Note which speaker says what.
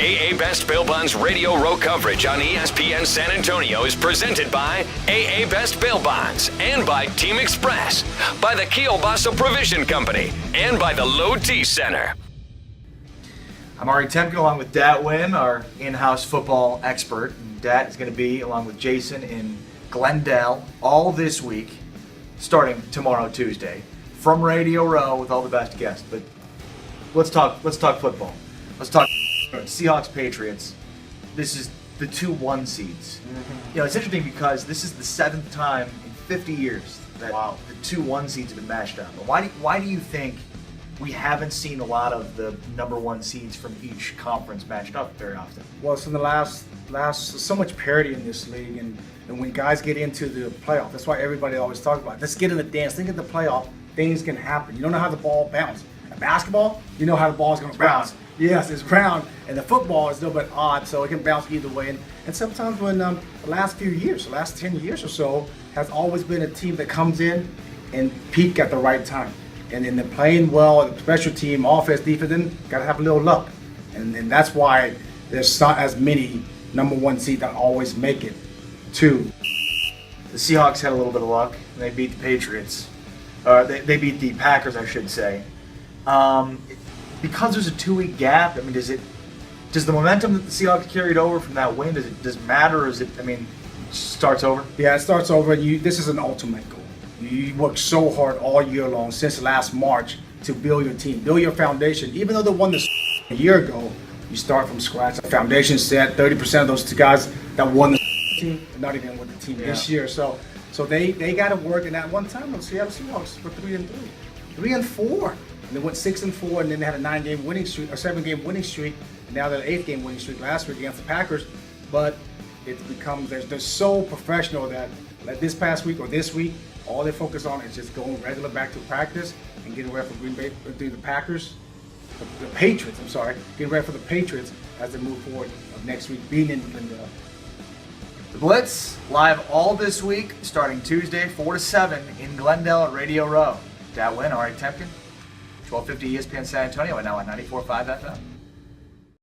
Speaker 1: AA Best Bail Bonds Radio Row coverage on ESPN San Antonio is presented by AA Best Bail Bonds and by Team Express, by the Kielbasa Provision Company, and by the Low T Center.
Speaker 2: I'm Ari Temkin along with Dat Wynn, our in-house football expert. And Dat is going to be, along with Jason, in Glendale all this week, starting tomorrow, Tuesday, from Radio Row with all the best guests. But let's talk football. Let's talk Seahawks Patriots. This is the 2-1 seeds. You know, it's interesting because this is the 7th time in 50 years that the 2-1 seeds have been matched up. But why do you think we haven't seen a lot of the number 1 seeds from each conference matched up very often?
Speaker 3: Well, it's in the last so much parity in this league, and when guys get into the playoff, that's why everybody always talks about it. Let's get in the dance. Think of the playoff, things can happen. You don't know how the ball bounces. In basketball, you know how the ball is going to bounce. Yes, it's round, and the football is a little bit odd, so it can bounce either way. And sometimes when the last few years, the last 10 years or so, has always been a team that comes in and peak at the right time. And then they're playing well, the special team, offense, defense, then got to have a little luck. And that's why there's not as many number 1 seeds that always make it to.
Speaker 2: The Seahawks had a little bit of luck. They beat the Patriots. They beat the Packers, I should say. Because there's a 2-week gap, I mean, does the momentum that the Seahawks carried over from that win, does it matter, or is it, starts over?
Speaker 3: Yeah, it starts over. This is an ultimate goal. You work so hard all year long since last March to build your team, build your foundation. Even though they won this a year ago, you start from scratch. The foundation set. 30% of those 2 guys that won the team are not even with the team this year. So they got to work. And at one time, the Seattle Seahawks were 3-3, 3-4. And they went 6-4, and then they had a 9-game winning streak, or 7-game winning streak. And now they're an 8-game winning streak last week against the Packers. But it becomes they're so professional that like this past week or this week, all they focus on is just going regular back to practice and getting ready for Green Bay, the Patriots. Getting ready for the Patriots as they move forward of next week, being in Glendale.
Speaker 2: The Blitz, live all this week, starting Tuesday, 4 to 7 in Glendale at Radio Row. Dat Wynn, Ari Temkin, 1250 ESPN San Antonio, and now on 94.5 FM.